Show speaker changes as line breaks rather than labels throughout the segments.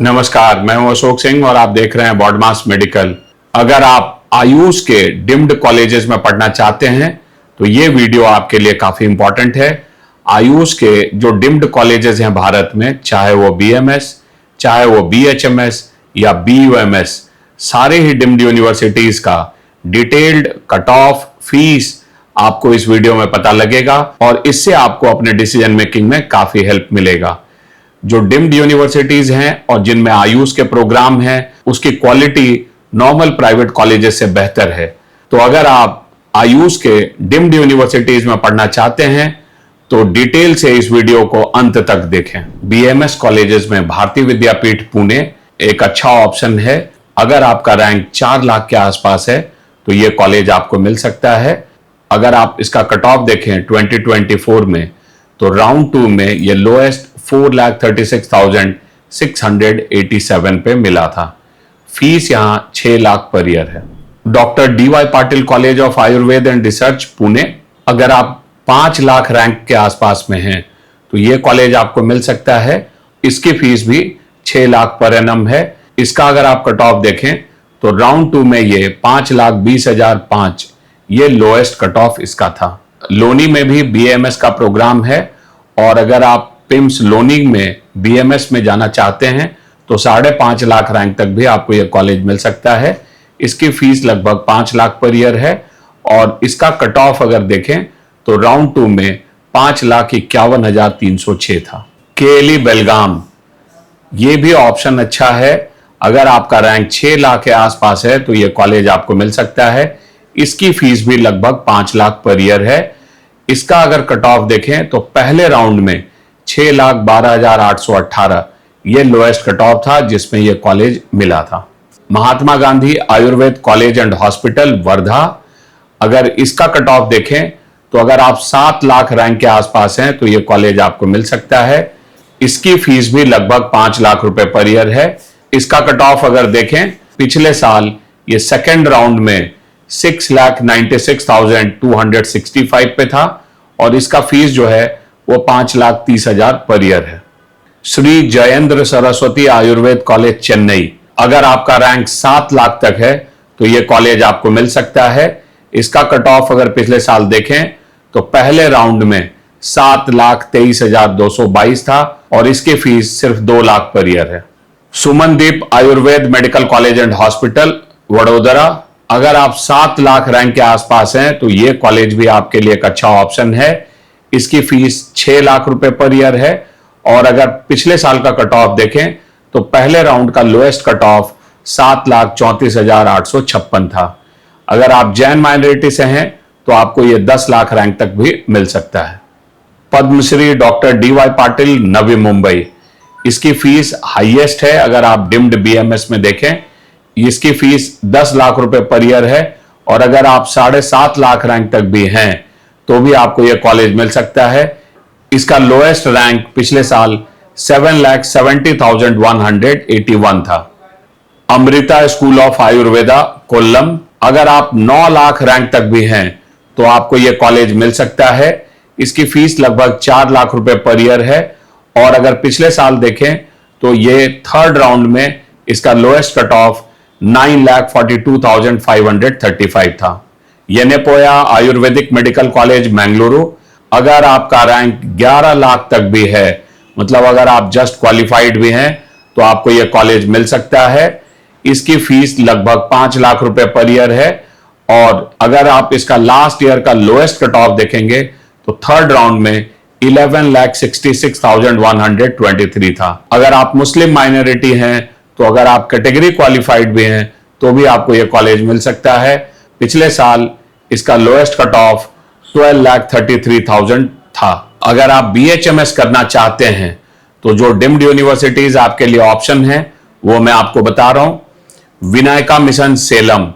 नमस्कार, मैं हूं अशोक सिंह और आप देख रहे हैं बॉडमास मेडिकल। अगर आप आयुष के डिम्ड कॉलेजेस में पढ़ना चाहते हैं तो ये वीडियो आपके लिए काफी इंपॉर्टेंट है। आयुष के जो डिम्ड कॉलेजेस हैं भारत में, चाहे वो बीएमएस, चाहे वो बीएचएमएस या बीयूएमएस, सारे ही डिम्ड यूनिवर्सिटीज का डिटेल्ड कट ऑफ फीस आपको इस वीडियो में पता लगेगा और इससे आपको अपने डिसीजन मेकिंग में काफी हेल्प मिलेगा। जो डिम्ड यूनिवर्सिटीज हैं और जिनमें आयुष के प्रोग्राम हैं, उसकी क्वालिटी नॉर्मल प्राइवेट कॉलेजेस से बेहतर है। तो अगर आप आयुष के डिम्ड यूनिवर्सिटीज में पढ़ना चाहते हैं तो डिटेल से इस वीडियो को अंत तक देखें। बीएमएस कॉलेजेस में भारती विद्यापीठ पुणे एक अच्छा ऑप्शन है। अगर आपका रैंक 4 लाख के आसपास है तो यह कॉलेज आपको मिल सकता है। अगर आप इसका कट ऑफ देखें 2024 में तो राउंड 2 में यह लोएस्ट 4,36,687 पे मिला था। फीस यहां 6 लाख पर ईयर है। Doctor D Y Patil college of Ayurveda and research Pune, अगर आप 5 लाख रैंक के आसपास में हैं तो यह कॉलेज आपको मिल सकता है। इसकी फीस भी 6 लाख पर एनम है। इसका अगर आप कट ऑफ देखें तो राउंड 2 में ये 5,20,005 ये लोएस्ट कट ऑफ इसका था। लोनी में भी बीएमएस का प्रोग्राम है और अगर आप पिम्स लोनी में बीएमएस में जाना चाहते हैं तो 5.5 लाख रैंक तक भी आपको यह कॉलेज मिल सकता है। इसकी फीस लगभग 5 लाख पर ईयर है और इसका कट ऑफ अगर देखें तो राउंड 2 में 5,51,306 था। केएलई बेलगाम, ये भी ऑप्शन अच्छा है। अगर आपका रैंक 6 लाख के आसपास है तो यह कॉलेज आपको मिल सकता है। इसकी फीस भी लगभग 5 लाख पर ईयर है। इसका अगर कट ऑफ देखें तो पहले राउंड में 6,12,818 ये लोएस्ट कट ऑफ था जिसमें यह कॉलेज मिला था। Mahatma Gandhi Ayurveda college and hospital Wardha, अगर इसका कट ऑफ देखें तो अगर आप 7 लाख रैंक के आसपास हैं तो यह कॉलेज आपको मिल सकता है। इसकी फीस भी लगभग 5 लाख रुपए पर ईयर है। इसका कट ऑफ अगर देखें पिछले साल ये सेकेंड राउंड में 6,96,265 पे था और इसका फीस जो है वो 5,30,000 पर ईयर है। श्री जयेंद्र सरस्वती आयुर्वेद कॉलेज चेन्नई, अगर आपका रैंक 7 लाख तक है तो यह कॉलेज आपको मिल सकता है। इसका कट ऑफ अगर पिछले साल देखें तो पहले राउंड में 7,23,222 था और इसकी फीस सिर्फ 2 लाख पर ईयर है। Sumandeep Ayurveda medical college and hospital Vadodara, अगर आप 7 लाख रैंक के आसपास हैं तो यह कॉलेज भी आपके लिए एक अच्छा ऑप्शन है। इसकी फीस 6 लाख रुपए पर ईयर है और अगर पिछले साल का कट ऑफ देखें तो पहले राउंड का लोएस्ट कट ऑफ 7,34,856 था। अगर आप जैन माइनॉरिटी से हैं तो आपको यह 10 लाख रैंक तक भी मिल सकता है। पद्मश्री डॉक्टर डीवाई पाटिल नवी मुंबई, इसकी फीस हाईएस्ट है। अगर आप डिम्ड बीएमएस में देखें इसकी फीस 10 लाख रुपए पर ईयर है और अगर आप 7.5 लाख रैंक तक भी हैं तो भी आपको यह कॉलेज मिल सकता है। इसका लोएस्ट रैंक पिछले साल 7,70,181 था। अमृता स्कूल ऑफ आयुर्वेदा कोल्लम, अगर आप 9 लाख रैंक तक भी हैं तो आपको यह कॉलेज मिल सकता है। इसकी फीस लगभग 4 लाख रुपए पर ईयर है और अगर पिछले साल देखें तो यह थर्ड राउंड में इसका लोएस्ट कट ऑफ 9,42,535 था। येनेपोया आयुर्वेदिक मेडिकल कॉलेज मैंगलुरु, अगर आपका रैंक 11 लाख तक भी है, मतलब अगर आप जस्ट क्वालिफाइड भी हैं तो आपको यह कॉलेज मिल सकता है। इसकी फीस लगभग 5 लाख रुपए पर ईयर है और अगर आप इसका लास्ट ईयर का लोएस्ट कट ऑफ देखेंगे तो थर्ड राउंड में 11,66,123 था। अगर आप मुस्लिम माइनॉरिटी हैं तो अगर आप कैटेगरी क्वालिफाइड भी हैं तो भी आपको यह कॉलेज मिल सकता है। पिछले साल इसका लोएस्ट कट ऑफ 12,33,000 था। अगर आप बीएचएमएस करना चाहते हैं तो जो डिम्ड यूनिवर्सिटीज आपके लिए ऑप्शन है वो मैं आपको बता रहा हूं। विनायका मिशन सेलम,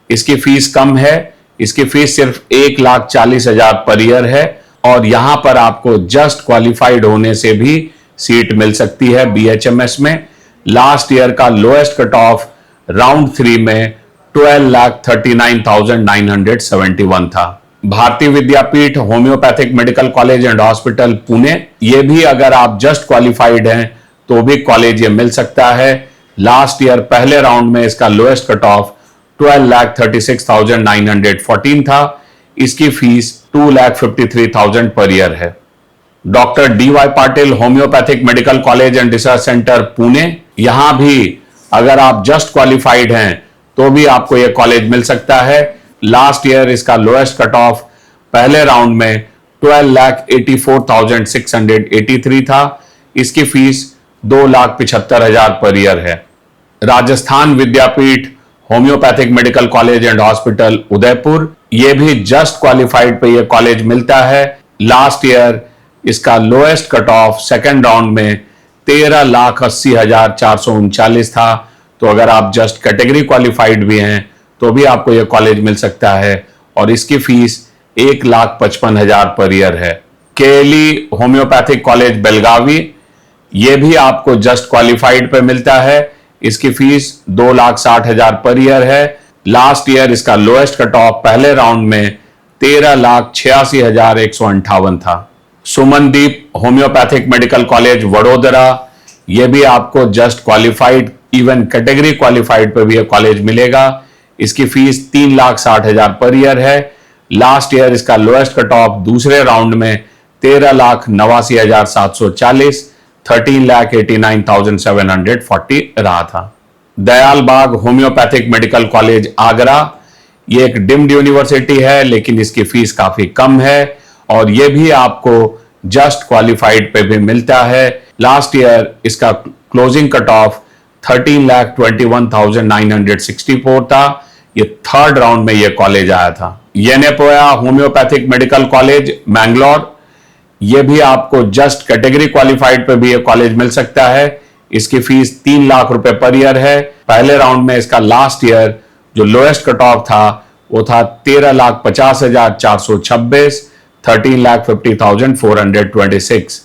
इसकी फीस कम है। इसकी फीस सिर्फ 1,40,000 पर ईयर है और यहां पर आपको जस्ट क्वालिफाइड होने से भी सीट मिल सकती है बीएचएमएस में। लास्ट ईयर का लोएस्ट कट ऑफ राउंड 3 में 12,39,971 था। Bharati Vidyapeeth homoeopathic medical college and hospital Pune, ये भी अगर आप जस्ट क्वालिफाइड हैं तो भी कॉलेज ये मिल सकता है। लास्ट ईयर पहले राउंड में इसका लोएस्ट कट ऑफ 12,36,914 था। इसकी फीस 2,53,000 पर ईयर है। Doctor DY Patil homeopathic medical college and research centre Pune, यहां भी अगर आप जस्ट क्वालिफाइड हैं तो भी आपको यह कॉलेज मिल सकता है। लास्ट ईयर इसका लोएस्ट कट ऑफ पहले राउंड में 12,84,683 था। इसकी फीस 2,75,000 पर ईयर है। Rajasthan Vidyapeeth homoeopathic medical college and hospital Udaipur, यह भी जस्ट क्वालिफाइड पे यह कॉलेज मिलता है। लास्ट ईयर इसका lowest cut off second round में 13,80,439 था। तो अगर आप जस्ट कैटेगरी क्वालिफाइड भी हैं तो भी आपको यह कॉलेज मिल सकता है और इसकी फीस 1,55,000 पर ईयर है। केएलई होम्योपैथिक कॉलेज बेलगावी, यह भी आपको जस्ट क्वालिफाइड पे मिलता है। इसकी फीस 2,60,000 पर ईयर है। लास्ट ईयर इसका लोएस्ट कट ऑफ पहले राउंड में 13,86,158 था। Sumandeep homeopathic medical college Vadodara, यह भी आपको just qualified even category qualified पर भी यह कॉलेज मिलेगा। इसकी फीस 3,60,000 पर ईयर है। लास्ट ईयर इसका लोएस्ट कट ऑफ दूसरे राउंड में 13,89,740 13,89,740 रहा था। दयाल बाग होम्योपैथिक मेडिकल कॉलेज आगरा, ये एक डिम्ड यूनिवर्सिटी है लेकिन इसकी फीस काफी कम है और यह भी आपको जस्ट क्वालिफाइड पे भी मिलता है। लास्ट ईयर इसका क्लोजिंग कट ऑफ 13,21,964 था। ये थर्ड राउंड में यह कॉलेज आया था। Yenepoya homeopathic medical college Mangalore, यह भी आपको जस्ट कैटेगरी क्वालिफाइड पे भी यह कॉलेज मिल सकता है। इसकी फीस 3 लाख रुपए पर ईयर है। पहले राउंड में इसका लास्ट ईयर जो लोएस्ट कट ऑफ था वो था 13,50,426 13,50,426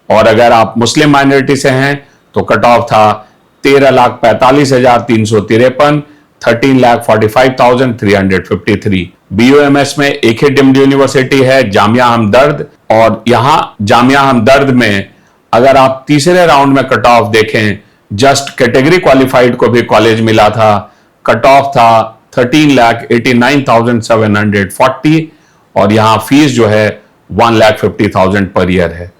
और अगर आप मुस्लिम माइनॉरिटी से हैं तो कट ऑफ था 13,45,353 13,45,353। BUMS में एक ही डिम्ड यूनिवर्सिटी है जामिया हमदर्द और यहां जामिया हमदर्द में अगर आप तीसरे राउंड में कट ऑफ देखें, जस्ट कैटेगरी क्वालिफाइड को भी कॉलेज मिला था। कट ऑफ था 13,89,740 और यहां फीस जो है 1,50,000 पर ईयर है।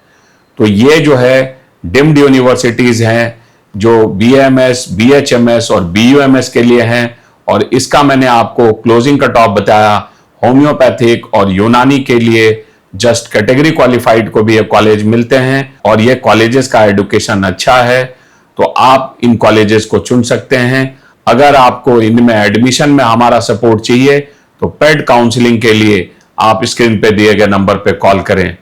तो ये जो है डिम्ड यूनिवर्सिटीज हैं जो BAMS, BHMS और BUMS के लिए हैं और इसका मैंने आपको क्लोजिंग कट ऑफ बताया। होम्योपैथिक और यूनानी के लिए जस्ट कैटेगरी क्वालिफाइड को भी ये कॉलेज मिलते हैं और ये कॉलेजेस का एजुकेशन अच्छा है तो आप इन कॉलेजेस को चुन सकते हैं। अगर आपको इनमें एडमिशन में हमारा सपोर्ट चाहिए तो पेड काउंसलिंग के लिए आप स्क्रीन पे दिए गए नंबर पे कॉल करें।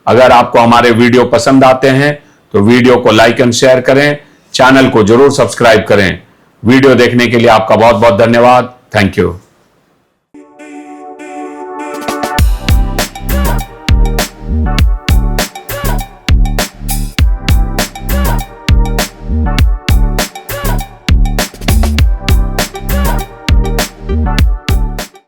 अगर आपको हमारे वीडियो पसंद आते हैं तो वीडियो को लाइक एंड शेयर करें, चैनल को जरूर सब्सक्राइब करें। वीडियो देखने के लिए आपका बहुत बहुत धन्यवाद। Thank you.